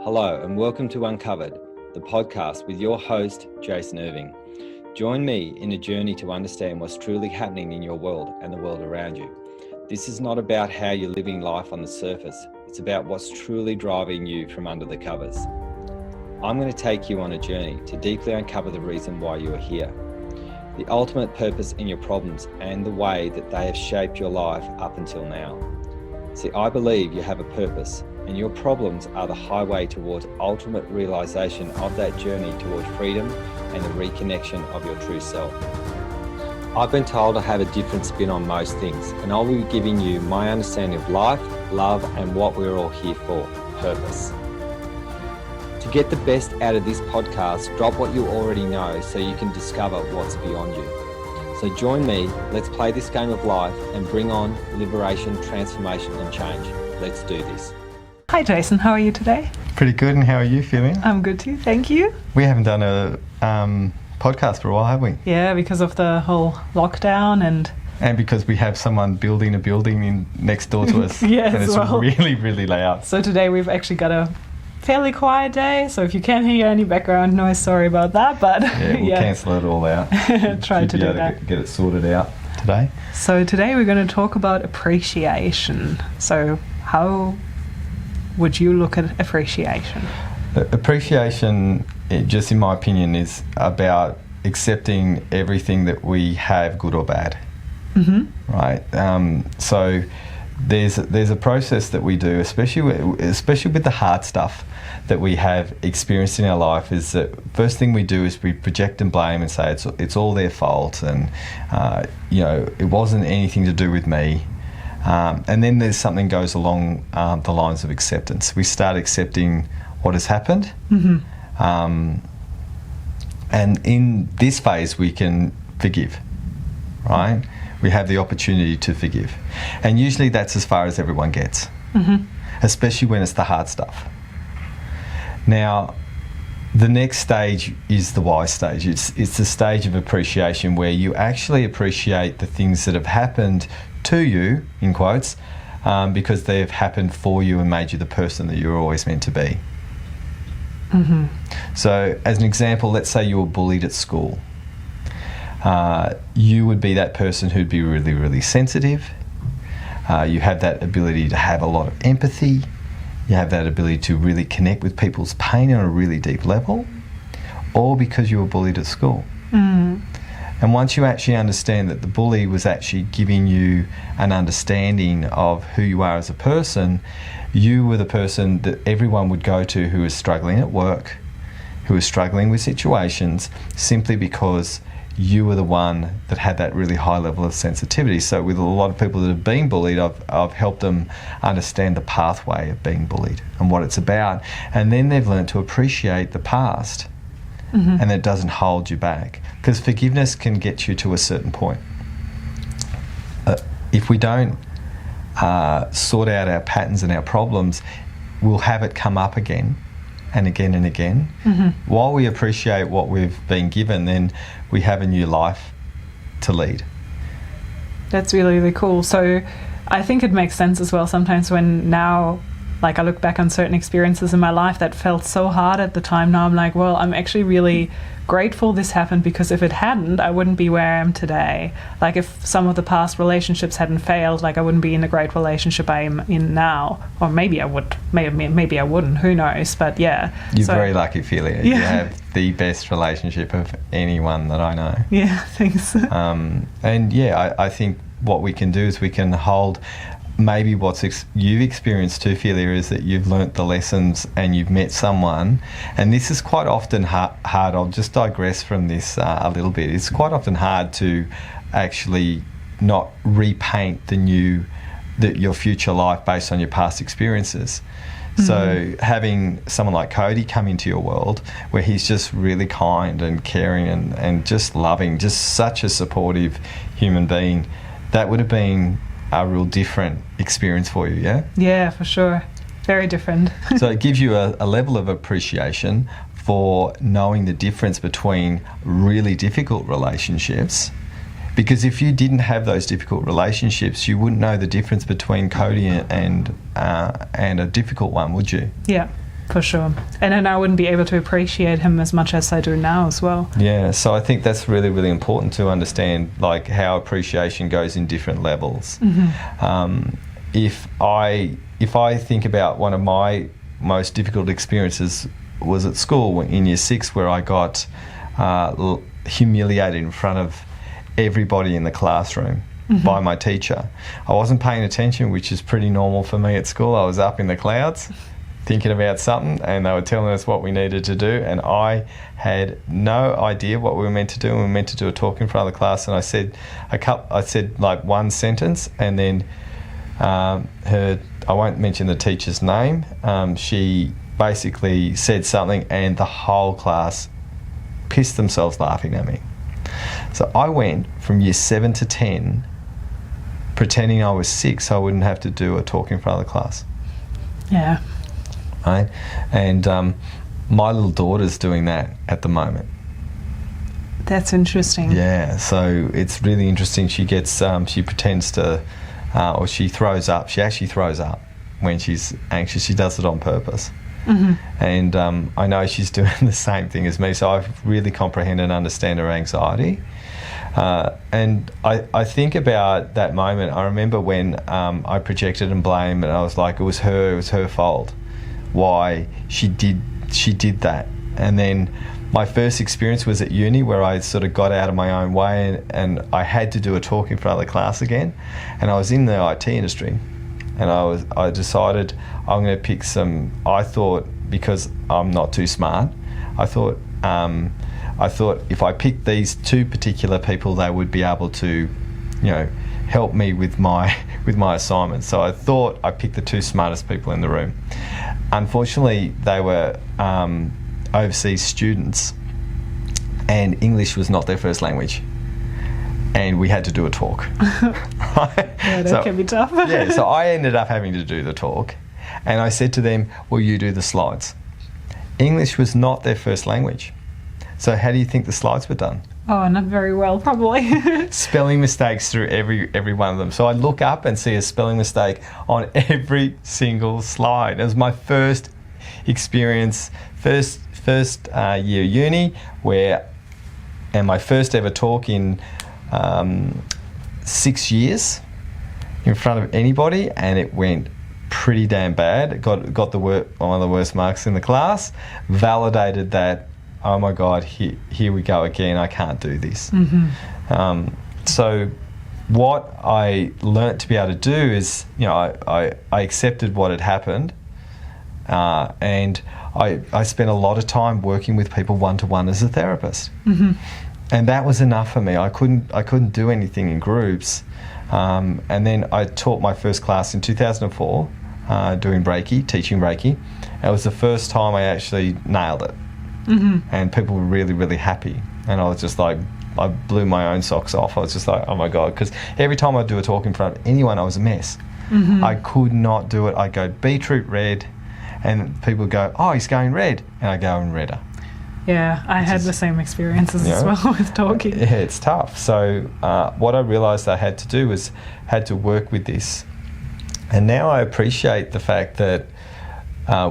Hello and welcome to Uncovered, the podcast with your host, Jason Irving. Join me in a journey to understand what's truly happening in your world and the world around you. This is not about how you're living life on the surface. It's about what's truly driving you from under the covers. I'm going to take you on a journey to deeply uncover the reason why you are here, the ultimate purpose in your problems and the way that they have shaped your life up until now. See, I believe you have a purpose, and your problems are the highway towards ultimate realization of that journey towards freedom and the reconnection of your true self. I've been told I have a different spin on most things, and I'll be giving you my understanding of life, love, and what we're all here for, purpose. To get the best out of this podcast, drop what you already know so you can discover what's beyond you. So join me, let's play this game of life and bring on liberation, transformation, and change. Let's do this. Hi Jason, how are you today? Pretty good, and how are you feeling? I'm good too, thank you. We haven't done a podcast for a while, have we? Yeah, because of the whole lockdown and because we have someone building a building next door to us. Yeah, and it's well. really, really loud. So today we've actually got a fairly quiet day, so if you can hear any background noise, sorry about that, but yeah, we'll cancel it all out. Try to do that. Get it sorted out today. So today we're going to talk about appreciation. So how would you look at appreciation? Appreciation, just in my opinion, is about accepting everything that we have, good or bad. Mm-hmm. Right? So there's a process that we do, especially with the hard stuff that we have experienced in our life, is that first thing we do is we project and blame and say it's all their fault, and it wasn't anything to do with me. And then there's something goes along the lines of acceptance. We start accepting what has happened. Mm-hmm. And in this phase, we can forgive, right? We have the opportunity to forgive. And usually that's as far as everyone gets, mm-hmm. especially when it's the hard stuff. Now, the next stage is the why stage. It's the stage of appreciation where you actually appreciate the things that have happened to you, in quotes, because they've happened for you and made you the person that you're always meant to be. Mm-hmm. So, as an example, let's say you were bullied at school. You would be that person who'd be really, really sensitive. You have that ability to have a lot of empathy. You have that ability to really connect with people's pain on a really deep level, all because you were bullied at school. Mm. And once you actually understand that the bully was actually giving you an understanding of who you are as a person, you were the person that everyone would go to who was struggling at work, who was struggling with situations, simply because you were the one that had that really high level of sensitivity. So with a lot of people that have been bullied, I've helped them understand the pathway of being bullied and what it's about. And then they've learned to appreciate the past, mm-hmm. and it doesn't hold you back. Because forgiveness can get you to a certain point. If we don't sort out our patterns and our problems, we'll have it come up again and again and again. Mm-hmm. While we appreciate what we've been given, then we have a new life to lead. That's really, really cool. So I think it makes sense as well sometimes when now, like, I look back on certain experiences in my life that felt so hard at the time. Now I'm like, well, I'm actually really grateful this happened, because if it hadn't, I wouldn't be where I am today. Like, if some of the past relationships hadn't failed, like, I wouldn't be in the great relationship I am in now. Or maybe I would. Maybe I wouldn't. Who knows? But yeah. You're very lucky, Ophelia. Yeah. You have the best relationship of anyone that I know. Yeah, thanks. And yeah, I think what we can do is we can hold maybe what you've experienced too, Ophelia, is that you've learnt the lessons and you've met someone, and this is quite often hard. I'll just digress from this a little bit. It's quite often hard to actually not repaint your future life based on your past experiences. Mm-hmm. So having someone like Cody come into your world, where he's just really kind and caring and just loving, just such a supportive human being, that would have been a real different experience for you, yeah? Yeah, for sure. Very different. So it gives you a level of appreciation for knowing the difference between really difficult relationships, because if you didn't have those difficult relationships, you wouldn't know the difference between Cody and a difficult one, would you? Yeah. For sure. And then I wouldn't be able to appreciate him as much as I do now as well. Yeah, so I think that's really, really important to understand, like, how appreciation goes in different levels. If I think about one of my most difficult experiences was at school in year 6, where I got humiliated in front of everybody in the classroom by my teacher. I wasn't paying attention, which is pretty normal for me at school. I was up in the clouds thinking about something, and they were telling us what we needed to do, and I had no idea what we were meant to do. We were meant to do a talk in front of the class, and I said like one sentence, and then I won't mention the teacher's name, she basically said something, and the whole class pissed themselves laughing at me. So I went from year 7 to 10 pretending I was 6 so I wouldn't have to do a talk in front of the class. Yeah. Right? And my little daughter's doing that at the moment. That's interesting. Yeah, so it's really interesting. She gets, she pretends to, or she throws up. She actually throws up when she's anxious. She does it on purpose. And I know she's doing the same thing as me, so I really comprehend and understand her anxiety. And I think about that moment. I remember when I projected and blamed, and I was like, it was her fault. Why she did that. And then my first experience was at uni, where I sort of got out of my own way, and I had to do a talk in front of the class again. And I was in the IT industry, and I decided I'm going to pick I thought, because I'm not too smart, I thought if I picked these 2 particular people, they would be able to, help me with my assignment. So I thought I picked the 2 smartest people in the room. Unfortunately, they were overseas students, and English was not their first language, and we had to do a talk. Yeah, that can be tough. Yeah, so I ended up having to do the talk, and I said to them, well, you do the slides. English was not their first language. So how do you think the slides were done? Oh, not very well, probably. Spelling mistakes through every one of them. So I look up and see a spelling mistake on every single slide. It was my first experience, first year uni, and my first ever talk in 6 years in front of anybody, and it went pretty damn bad. Got one of the worst marks in the class. Validated that, oh my God, here we go again, I can't do this. So what I learnt to be able to do is, I accepted what had happened, and I spent a lot of time working with people one-to-one as a therapist. And that was enough for me. I couldn't do anything in groups. And then I taught my first class in 2004, doing Reiki, teaching Reiki. It was the first time I actually nailed it. And people were really, really happy. And I was just like, I blew my own socks off. I was just like, oh my God, because every time I'd do a talk in front of anyone, I was a mess. I could not do it. I'd go beetroot red, and people would go, oh, he's going red, and I go in redder. Yeah, I had the same experiences as well with talking. Yeah, it's tough. So what I realised I had to do was had to work with this. And now I appreciate the fact that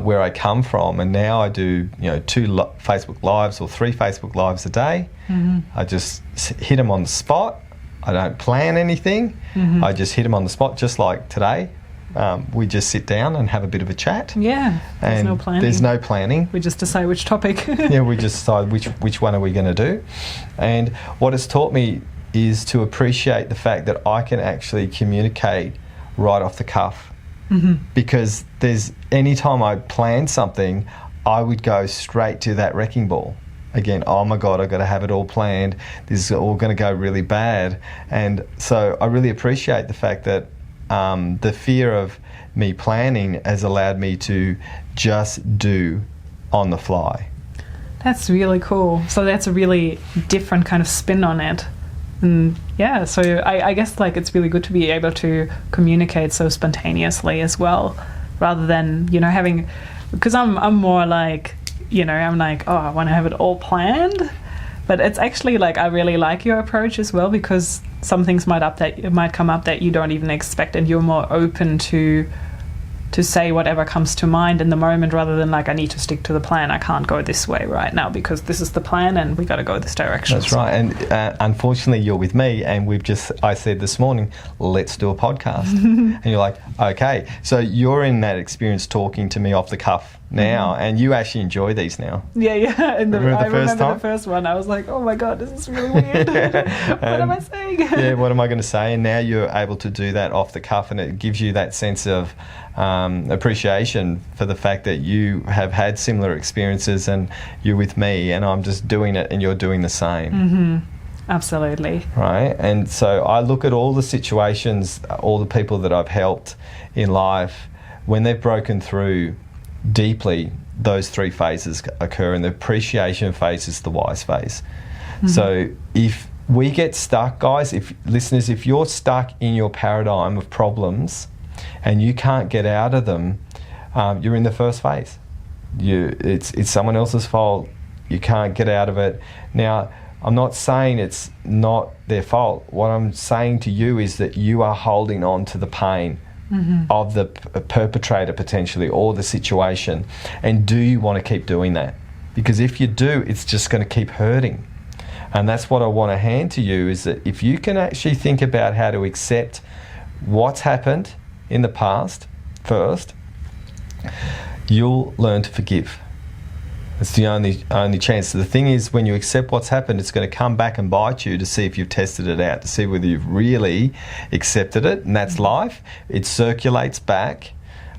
where I come from, and now I do 2 Facebook Lives or 3 Facebook Lives a day. I just hit them on the spot. I don't plan anything. I just hit them on the spot, just like today. We just sit down and have a bit of a chat. Yeah, there's no planning. There's no planning. We just decide which topic. Yeah, we just decide which one are we going to do. And what it's taught me is to appreciate the fact that I can actually communicate right off the cuff. Because any time I plan something, I would go straight to that wrecking ball. Again, oh my God, I've got to have it all planned. This is all going to go really bad. And so I really appreciate the fact that the fear of me planning has allowed me to just do on the fly. That's really cool. So that's a really different kind of spin on it. And yeah, so I guess it's really good to be able to communicate so spontaneously as well, rather than, having, because I'm more like, I'm like, oh, I want to have it all planned. But it's actually I really like your approach as well, because some things might come up that you don't even expect, and you're more open to to say whatever comes to mind in the moment, rather than like, I need to stick to the plan. I can't go this way right now because this is the plan and we got to go this direction. That's right. And unfortunately, you're with me, and I said this morning, let's do a podcast. And you're like, okay. So you're in that experience talking to me off the cuff now, and you actually enjoy these now. Yeah. And I remember time? the first one. I was like, oh my God, this is really weird. What am I saying? Yeah, what am I going to say? And now you're able to do that off the cuff, and it gives you that sense of appreciation for the fact that you have had similar experiences and you're with me, and I'm just doing it and you're doing the same. Mm-hmm. Absolutely. Right. And so I look at all the situations, all the people that I've helped in life, when they've broken through deeply, those three phases occur, and the appreciation phase is the wise phase. Mm-hmm. So if we get stuck, guys, if you're stuck in your paradigm of problems and you can't get out of them, you're in the first phase. It's someone else's fault. You can't get out of it. Now, I'm not saying it's not their fault. What I'm saying to you is that you are holding on to the pain of the perpetrator potentially, or the situation. And do you want to keep doing that? Because if you do, it's just going to keep hurting. And that's what I want to hand to you, is that if you can actually think about how to accept what's happened in the past first, you'll learn to forgive. It's the only chance. So the thing is, when you accept what's happened, it's going to come back and bite you to see if you've tested it out, to see whether you've really accepted it. And that's life. It circulates back.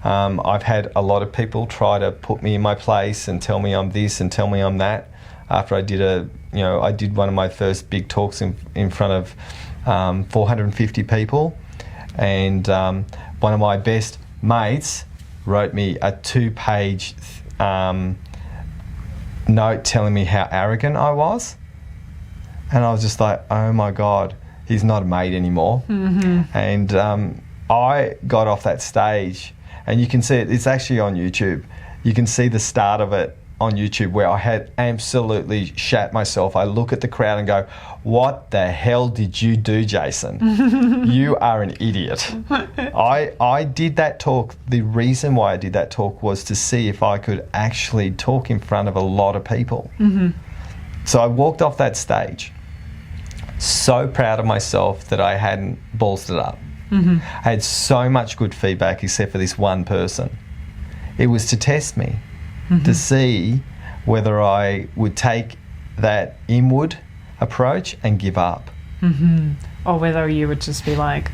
I've had a lot of people try to put me in my place and tell me I'm this and tell me I'm that. After I did one of my first big talks in front of 450 people, and one of my best mates wrote me a 2-page note telling me how arrogant I was, and I was just like, oh my God, he's not a mate anymore. And I got off that stage, and you can see it's actually on YouTube. You can see the start of it on YouTube, where I had absolutely shat myself. I look at the crowd and go, what the hell did you do, Jason? You are an idiot. I did that talk. The reason why I did that talk was to see if I could actually talk in front of a lot of people. So I walked off that stage so proud of myself that I hadn't ballsed it up. I had so much good feedback except for this one person. It was to test me, to see whether I would take that inward approach and give up. Or whether you would just be like,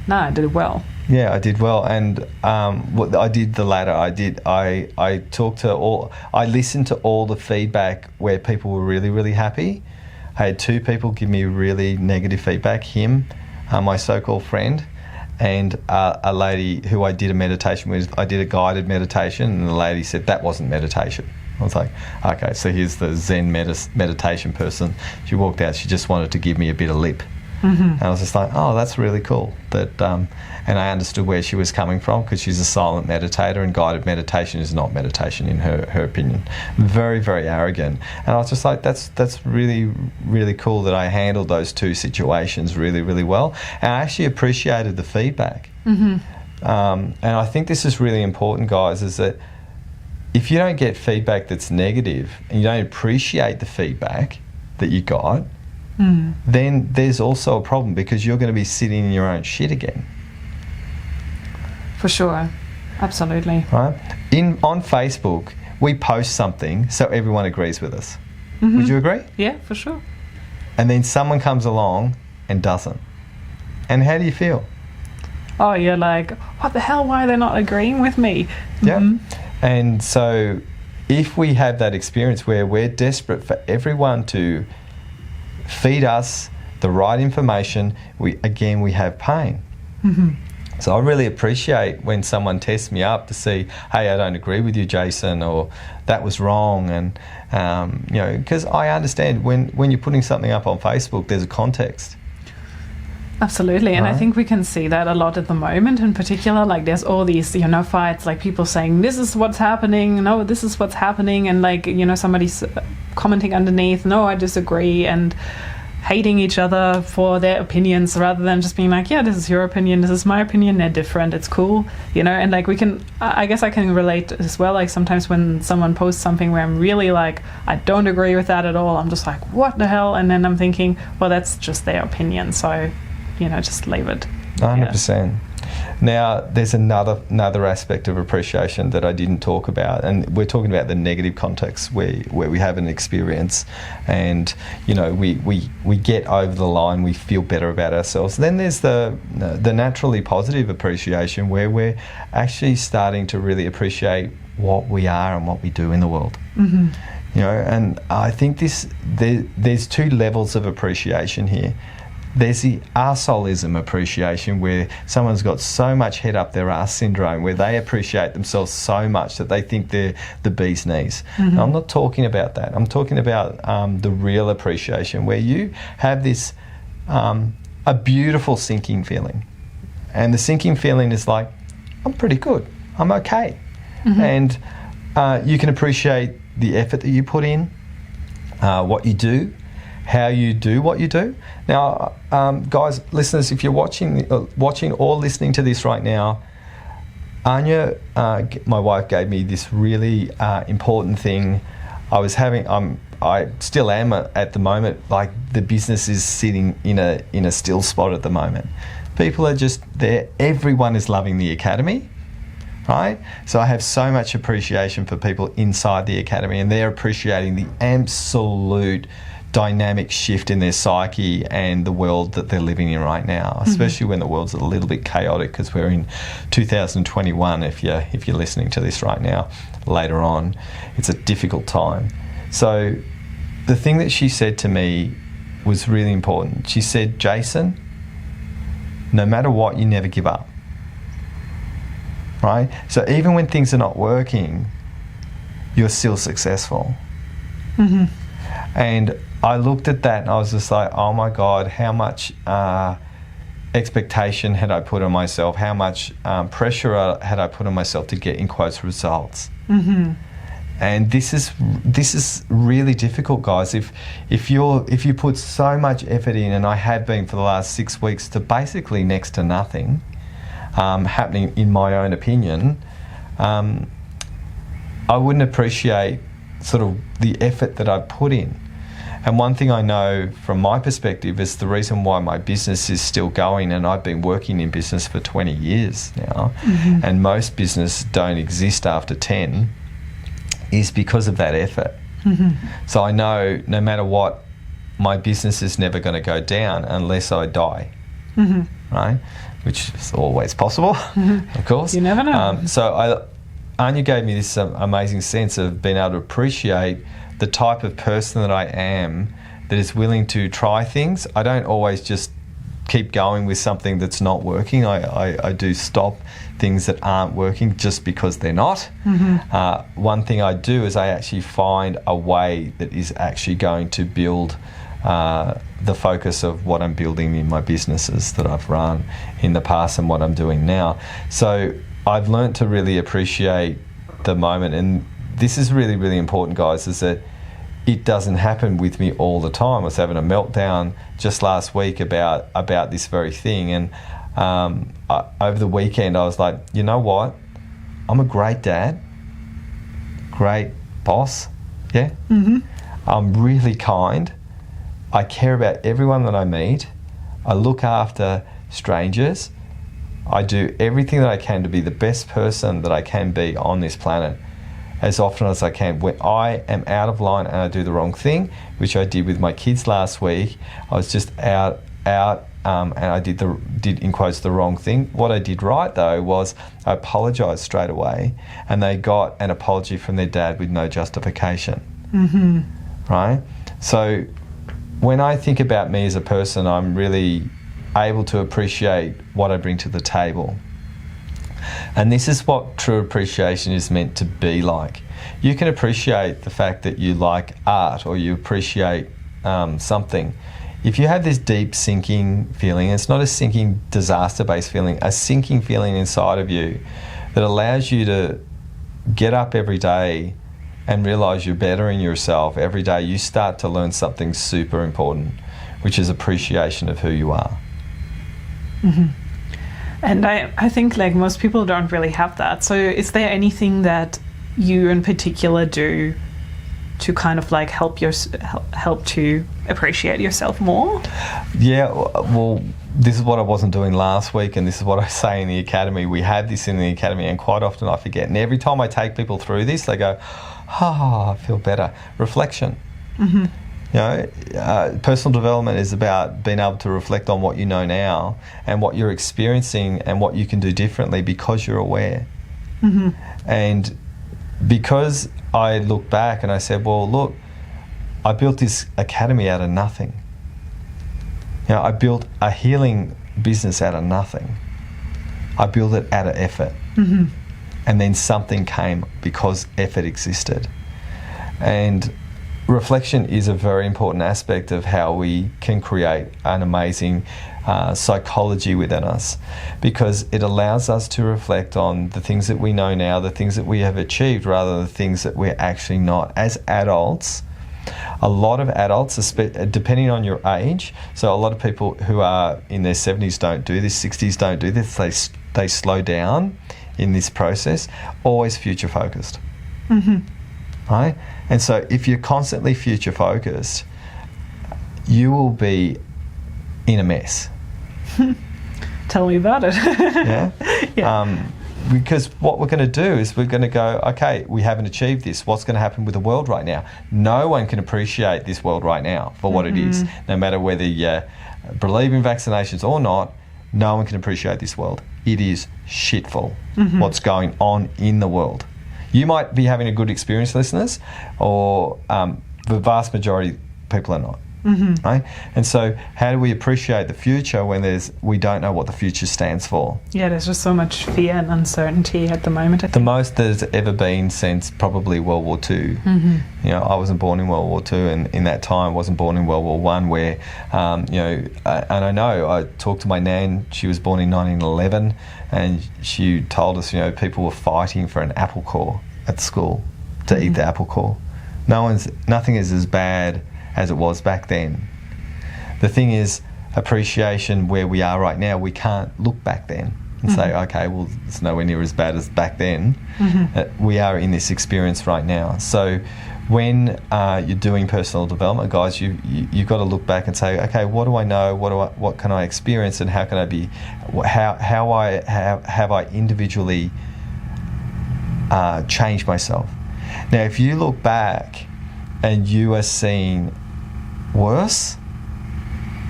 no, I did well. Yeah, I did well, and I did the latter. I talked to all. I listened to all the feedback where people were really, really happy. I had 2 people give me really negative feedback. Him, my so-called friend, and a lady who I did a meditation with. I did a guided meditation, and the lady said that wasn't meditation. I was like, okay, so here's the Zen meditation person. She walked out. She just wanted to give me a bit of lip. And I was just like, oh, that's really cool. And I understood where she was coming from, because she's a silent meditator, and guided meditation is not meditation in her opinion. Very, very arrogant. And I was just like, that's really, really cool that I handled those 2 situations really, really well. And I actually appreciated the feedback. And I think this is really important, guys, is that if you don't get feedback that's negative and you don't appreciate the feedback that you got, then there's also a problem, because you're going to be sitting in your own shit again. For sure. Absolutely. Right? On Facebook, we post something so everyone agrees with us. Would you agree? Yeah, for sure. And then someone comes along and doesn't. And how do you feel? Oh, you're like, what the hell? Why are they not agreeing with me? Yeah. And so if we have that experience where we're desperate for everyone to feed us the right information, we have pain. So I really appreciate when someone tests me up to see, hey, I don't agree with you, Jason, or that was wrong. And, because I understand when you're putting something up on Facebook, there's a context. Absolutely. And I think we can see that a lot at the moment in particular. Like, there's all these, fights, like people saying, this is what's happening, no, this is what's happening. And somebody's commenting underneath, no, I disagree. And hating each other for their opinions rather than just being like, yeah, this is your opinion, this is my opinion, they're different, it's cool, you know. And like, we can, I guess I can relate as well, like sometimes when someone posts something where I'm really like, I don't agree with that at all, I'm just like, what the hell? And then I'm thinking, well, that's just their opinion, so, you know, just leave it. 100%. Now, there's another aspect of appreciation that I didn't talk about, and we're talking about the negative context where we have an experience, and you know, we get over the line, we feel better about ourselves. Then there's the naturally positive appreciation where we're actually starting to really appreciate what we are and what we do in the world. Mm-hmm. You know, and I think there's two levels of appreciation here. There's the arseholism appreciation, where someone's got so much head up their arse syndrome, where they appreciate themselves so much that they think they're the bee's knees. Mm-hmm. Now, I'm not talking about that. I'm talking about the real appreciation, where you have this a beautiful sinking feeling, and the sinking feeling is like, I'm pretty good, I'm okay. Mm-hmm. And you can appreciate the effort that you put in, what you do, how you do what you do. Now, guys, listeners, if you're watching or listening to this right now, Anya, my wife, gave me this really important thing. I still am at the moment, like the business is sitting in a still spot at the moment. People are just there. Everyone is loving the academy, right? So I have so much appreciation for people inside the academy, and they're appreciating the absolute dynamic shift in their psyche and the world that they're living in right now, especially when the world's a little bit chaotic, because we're in 2021. If you're listening to this right now, later on, it's a difficult time. So the thing that she said to me was really important. She said, Jason, no matter what, you never give up, right? So even when things are not working, you're still successful. Mm-hmm. And I looked at that and I was just like, oh my God, how much expectation had I put on myself? How much pressure had I put on myself to get, in quotes, results? Mm-hmm. And this is really difficult, guys. If you put so much effort in, and I have been for the last 6 weeks, to basically next to nothing happening, in my own opinion, I wouldn't appreciate sort of the effort that I put in. And one thing I know from my perspective is the reason why my business is still going, and I've been working in business for 20 years now, mm-hmm. and most business don't exist after 10, is because of that effort. Mm-hmm. So I know no matter what, my business is never going to go down unless I die, mm-hmm. right? Which is always possible, mm-hmm. of course. You never know. Anya gave me this amazing sense of being able to appreciate the type of person that I am, that is willing to try things. I don't always just keep going with something that's not working. I do stop things that aren't working just because they're not. Mm-hmm. One thing I do is I actually find a way that is actually going to build the focus of what I'm building in my businesses that I've run in the past and what I'm doing now. So I've learned to really appreciate the moment, and this is really, really important, guys, is that it doesn't happen with me all the time. I was having a meltdown just last week about this very thing, and over the weekend I was like, you know what? I'm a great dad, great boss, yeah? Mm-hmm. I'm really kind. I care about everyone that I meet. I look after strangers. I do everything that I can to be the best person that I can be on this planet as often as I can. When I am out of line and I do the wrong thing, which I did with my kids last week, I was just out, and I did in quotes the wrong thing. What I did right though was I apologised straight away, and they got an apology from their dad with no justification. Mm-hmm. Right? So when I think about me as a person, I'm really able to appreciate what I bring to the table. And this is what true appreciation is meant to be like. You can appreciate the fact that you like art, or you appreciate something. If you have this deep sinking feeling, it's not a sinking disaster-based feeling, a sinking feeling inside of you that allows you to get up every day and realise you're bettering yourself every day, you start to learn something super important, which is appreciation of who you are. And I think like most people don't really have that. So is there anything that you in particular do to kind of like help to appreciate yourself more? Yeah, well, this is what I wasn't doing last week, and this is what I say in the academy. We have this in the academy, and quite often I forget. And every time I take people through this, they go, I feel better. Reflection. You know, personal development is about being able to reflect on what you know now and what you're experiencing and what you can do differently because you're aware. And because I look back and I said, well, look, I built this academy out of nothing. You know, I built a healing business out of nothing. I built it out of effort. And then something came because effort existed. And reflection is a very important aspect of how we can create an amazing psychology within us, because it allows us to reflect on the things that we know now, the things that we have achieved, rather than the things that we're actually not. As adults, a lot of adults, depending on your age, so a lot of people who are in their 70s don't do this, 60s don't do this, they slow down in this process, always future focused. Right? And so if you're constantly future focused, you will be in a mess. Tell me about it. Yeah. Because what we're going to do is we're going to go, okay, we haven't achieved this. What's going to happen with the world right now? No one can appreciate this world right now for what it is. No matter whether you believe in vaccinations or not, no one can appreciate this world. It is shitful what's going on in the world. You might be having a good experience, listeners, or the vast majority of people are not. Right? And so how do we appreciate the future when we don't know what the future stands for? Yeah, there's just so much fear and uncertainty at the moment. I think. The most there's ever been since probably World War II. You know, I wasn't born in World War II, and in that time I wasn't born in World War I, where, you know, and I know I talked to my nan, she was born in 1911, and she told us, you know, people were fighting for an apple core at school to eat the apple core. Nothing is as bad as it was back then. The thing is, appreciation where we are right now, we can't look back then and say, okay, well, it's nowhere near as bad as back then. We are in this experience right now. So when you're doing personal development, guys, you've got to look back and say, okay, what do I know? What can I experience, and how can I be? How have I individually changed myself? Now, if you look back and you are seeing worse,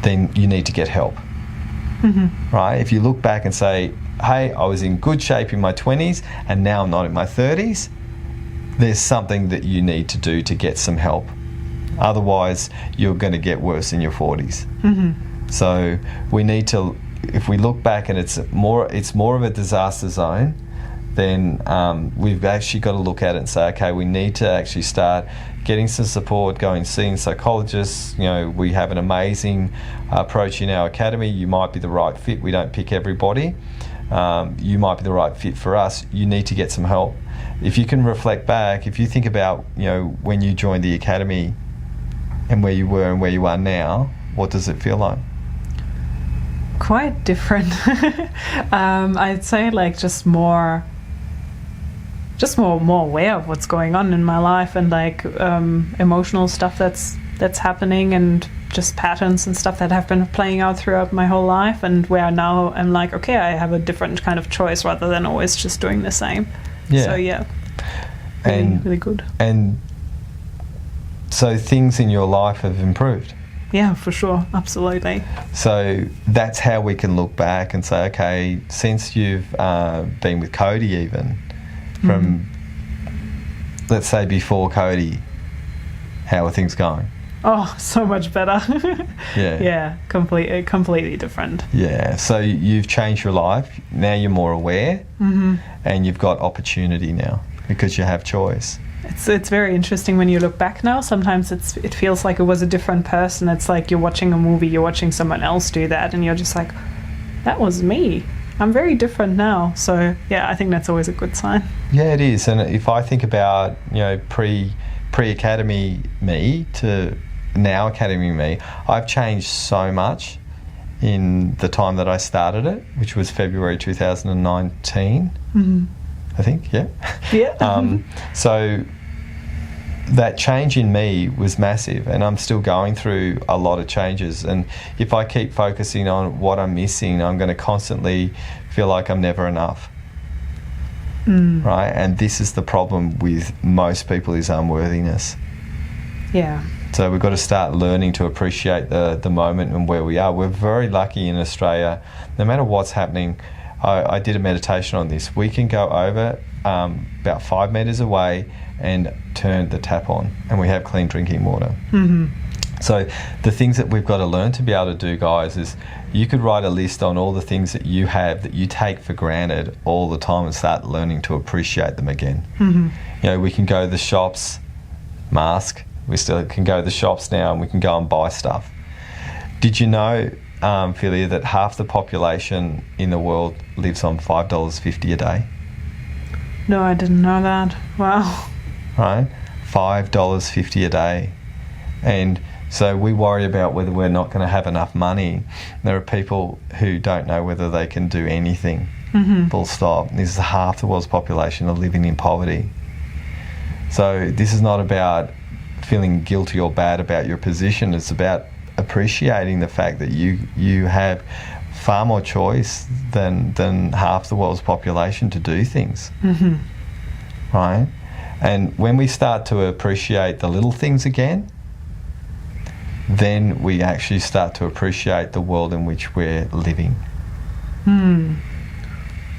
then you need to get help. Right? If you look back and say, hey, I was in good shape in my 20s and now I'm not in my 30s, there's something that you need to do to get some help. Otherwise, you're going to get worse in your 40s. So we need to, if we look back and it's more of a disaster zone, then we've actually got to look at it and say, okay, we need to actually start getting some support, going seeing psychologists. You know, we have an amazing approach in our academy. You might be the right fit. We don't pick everybody. You might be the right fit for us. You need to get some help. If you can reflect back, if you think about, you know, when you joined the academy and where you were and where you are now, what does it feel like? Quite different. I'd say like just more aware of what's going on in my life, and like emotional stuff that's happening, and just patterns and stuff that have been playing out throughout my whole life, and where now I'm like, okay, I have a different kind of choice rather than always just doing the same. So yeah, really good. And so things in your life have improved. Yeah, for sure, absolutely. So that's how we can look back and say, okay, since you've been with Cody, even from, let's say, before Cody, how are things going? Oh, so much better. Yeah, completely different. Yeah, so you've changed your life. Now you're more aware, and you've got opportunity now because you have choice. It's very interesting when you look back now. Sometimes it feels like it was a different person. It's like you're watching a movie, you're watching someone else do that, and you're just like, that was me. I'm very different now. So yeah, I think that's always a good sign. Yeah, it is. And if I think about, you know, pre-academy me to now Academy Me, I've changed so much in the time that I started it, which was February 2019, I think, yeah. Yeah. So that change in me was massive, and I'm still going through a lot of changes. And if I keep focusing on what I'm missing, I'm going to constantly feel like I'm never enough. Right? And this is the problem with most people, is unworthiness. Yeah. So we've got to start learning to appreciate the moment and where we are. We're very lucky in Australia. No matter what's happening, I did a meditation on this. We can go over about 5 metres away and turn the tap on, and we have clean drinking water. So the things that we've got to learn to be able to do, guys, is you could write a list on all the things that you have that you take for granted all the time and start learning to appreciate them again. You know, we can go to the shops, mask. We still can go to the shops now, and we can go and buy stuff. Did you know, Philia, that half the population in the world lives on $5.50 a day? No, I didn't know that. Wow. Right? $5.50 a day. And so we worry about whether we're not going to have enough money. There are people who don't know whether they can do anything. Full stop. This is half the world's population are living in poverty. So this is not about feeling guilty or bad about your position. It's about appreciating the fact that you have far more choice than half the world's population to do things. Right? And when we start to appreciate the little things again, then we actually start to appreciate the world in which we're living.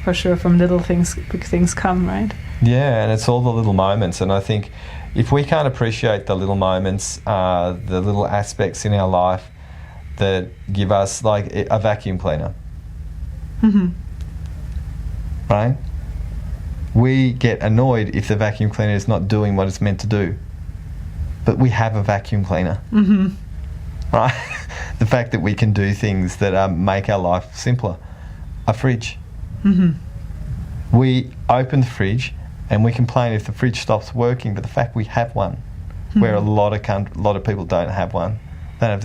For sure, from little things, big things come, right? Yeah, and it's all the little moments. And I think if we can't appreciate the little moments, the little aspects in our life that give us, like a vacuum cleaner, right? We get annoyed if the vacuum cleaner is not doing what it's meant to do. But we have a vacuum cleaner. Right? The fact that we can do things that make our life simpler. A fridge. We open the fridge and we complain if the fridge stops working, but the fact we have one, where a lot of people don't have one. They don't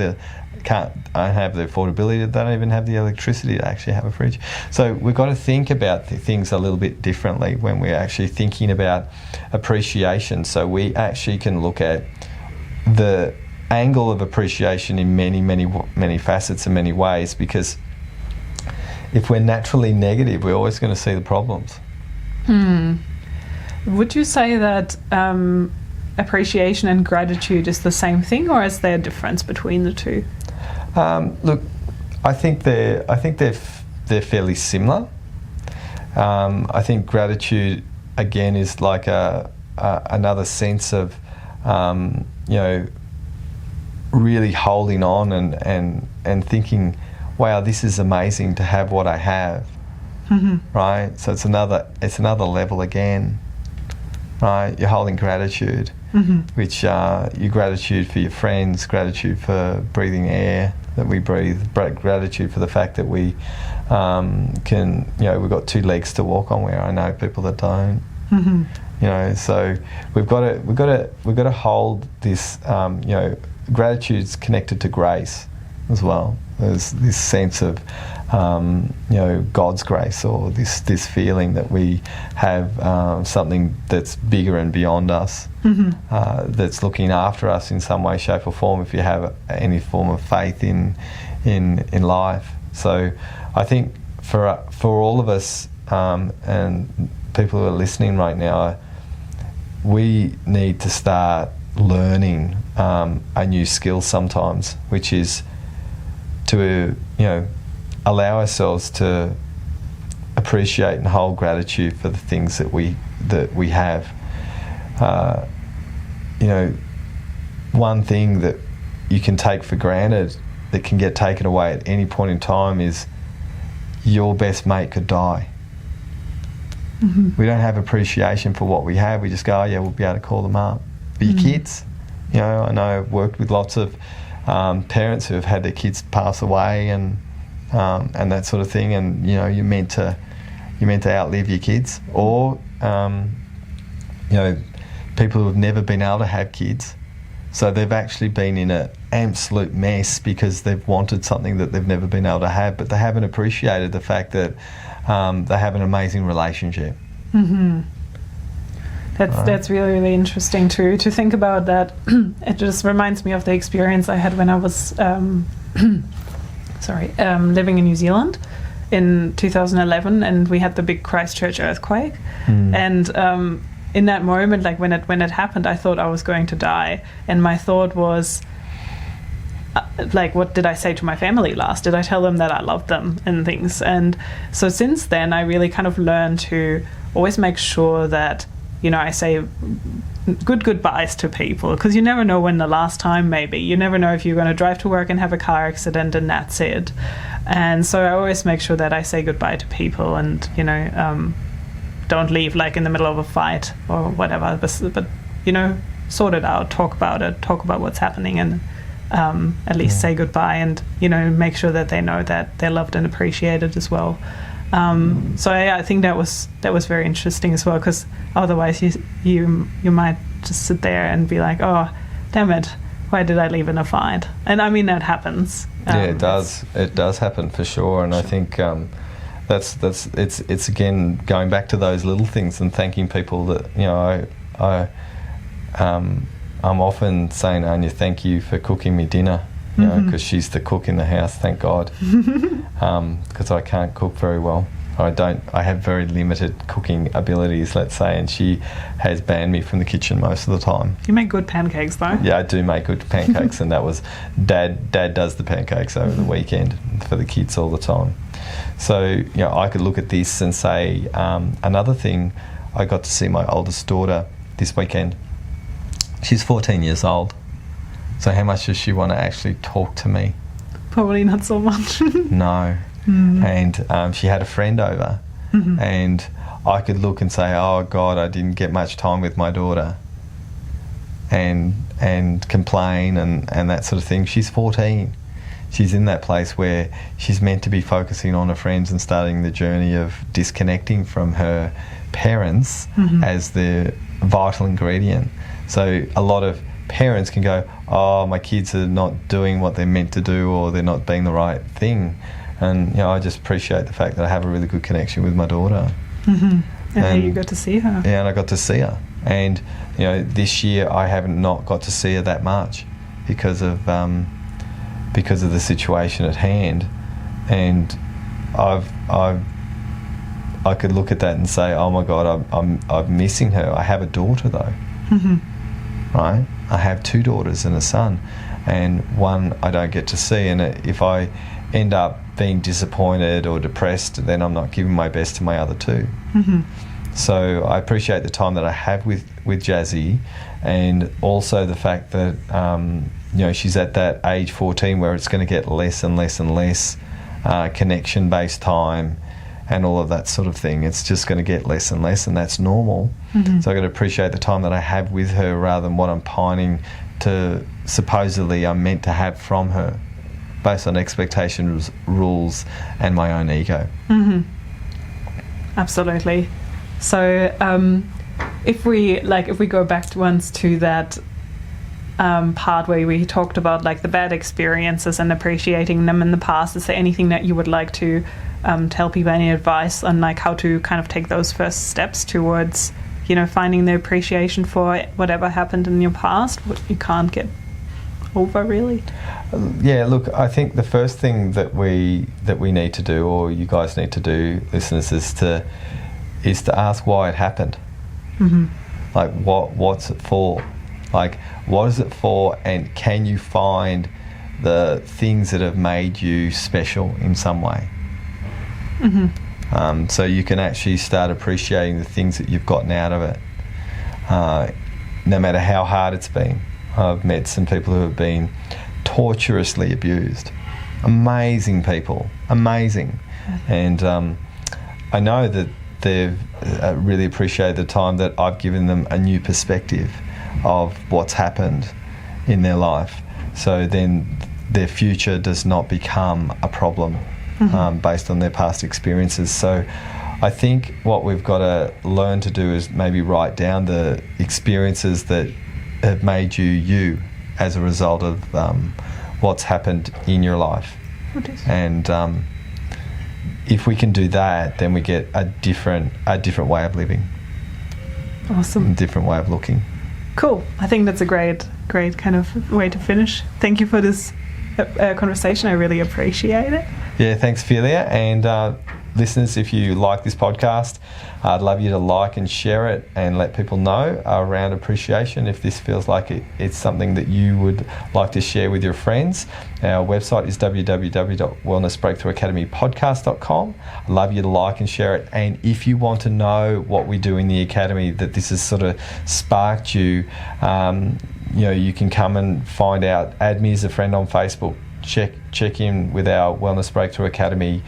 have the affordability, they don't even have the electricity to actually have a fridge. So we've got to think about things a little bit differently when we're actually thinking about appreciation. So we actually can look at the angle of appreciation in many facets and many ways, because if we're naturally negative, we're always going to see the problems. Would you say that appreciation and gratitude is the same thing, or is there a difference between the two? Look, I think they're fairly similar. I think gratitude again is like another sense of really holding on and thinking, wow, this is amazing to have what I have. Right? So it's another level again. Right? You're holding gratitude, which your gratitude for your friends, gratitude for breathing air that we breathe, gratitude for the fact that we we've got 2 legs to walk on, where I know people that don't. So we've got to hold this. Gratitude's connected to grace as well. There's this sense of God's grace, or this feeling that we have something that's bigger and beyond us, that's looking after us in some way, shape or form, if you have any form of faith in life. So I think for all of us and people who are listening right now, we need to start learning a new skill sometimes, which is to allow ourselves to appreciate and hold gratitude for the things that we have. One thing that you can take for granted that can get taken away at any point in time is your best mate could die. We don't have appreciation for what we have. We just go, oh yeah, we'll be able to call them up. But your kids, I know I've worked with lots of parents who have had their kids pass away and that sort of thing, and you're meant to outlive your kids, or people who have never been able to have kids, So they've actually been in an absolute mess because they've wanted something that they've never been able to have, but they haven't appreciated the fact that they have an amazing relationship. Mm-hmm. That's really, really interesting to think about that. It just reminds me of the experience I had when I was living in New Zealand in 2011, and we had the big Christchurch earthquake. And in that moment, like when it happened, I thought I was going to die, and my thought was, like, what did I say to my family last? Did I tell them that I loved them and things? And so since then, I really kind of learned to always make sure that, you know, I say goodbyes to people, because you never know when the last time may be. You never know if you're going to drive to work and have a car accident and that's it. And so I always make sure that I say goodbye to people, and, you know, don't leave like in the middle of a fight or whatever, but you know, sort it out, talk about what's happening, and at least say goodbye, and, you know, make sure that they know that they're loved and appreciated as well. So I think that was very interesting as well, because otherwise you might just sit there and be like, oh, damn it, why did I leave in a fight? And I mean, that happens. It does happen for sure, and I think it's again going back to those little things and thanking people that, you know, I'm often saying, Anya, thank you for cooking me dinner. You know, because she's the cook in the house, thank God. Because I can't cook very well. I have very limited cooking abilities, let's say, and she has banned me from the kitchen most of the time. You make good pancakes, though. Yeah, I do make good pancakes, and that was Dad does the pancakes over the weekend for the kids all the time. So, you know, I could look at this and say, another thing, I got to see my oldest daughter this weekend. She's 14 years old. So how much does she want to actually talk to me? Probably not so much. No. And she had a friend over, and I could look and say, oh God, I didn't get much time with my daughter, and complain and that sort of thing. She's 14. She's in that place where she's meant to be focusing on her friends and starting the journey of disconnecting from her parents as the vital ingredient. So a lot of parents can go, oh, my kids are not doing what they're meant to do, or they're not being the right thing. And, you know, I just appreciate the fact that I have a really good connection with my daughter. And you got to see her. Yeah, and I got to see her. And, you know, this year I haven't not got to see her that much because of the situation at hand. And I could look at that and say, oh my God, I'm missing her. I have a daughter though. Right? I have two daughters and a son, and one I don't get to see, and if I end up being disappointed or depressed, then I'm not giving my best to my other two. So I appreciate the time that I have with Jazzy, and also the fact that you know, she's at that age 14 where it's going to get less and less and less connection-based time and all of that sort of thing. It's just going to get less and less, and that's normal. So I've got to appreciate the time that I have with her rather than what I'm pining to supposedly I'm meant to have from her, based on expectations, rules, and my own ego. Absolutely. So if we go back to that part where we talked about like the bad experiences and appreciating them in the past, is there anything that you would like to tell people, any advice on like how to kind of take those first steps towards, you know, finding the appreciation for whatever happened in your past, what you can't get over, really? Yeah, look, I think the first thing that we need to do, or you guys need to do, listeners, is to ask why it happened. Like, what's it for? Like, what is it for, and can you find the things that have made you special in some way? So you can actually start appreciating the things that you've gotten out of it, no matter how hard it's been. I've met some people who have been torturously abused. Amazing people, amazing. And I know that they've really appreciated the time that I've given them a new perspective of what's happened in their life. So then their future does not become a problem based on their past experiences. So I think what we've got to learn to do is maybe write down the experiences that have made you you, as a result of what's happened in your life. And if we can do that, then we get a different way of living. Awesome. A different way of looking. Cool. I think that's a great kind of way to finish. Thank you for this conversation. I really appreciate it. Yeah, thanks, Philia. And listeners, if you like this podcast, I'd love you to like and share it and let people know around appreciation if this feels like it's something that you would like to share with your friends. Our website is www.wellnessbreakthroughacademypodcast.com. I'd love you to like and share it. And if you want to know what we do in the Academy, that this has sort of sparked you, you can come and find out. Add me as a friend on Facebook. Check in with our Wellness Breakthrough Academy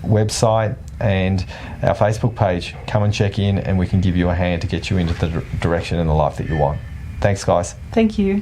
website and our Facebook page. Come and check in and we can give you a hand to get you into the direction and the life that you want. Thanks, guys. Thank you.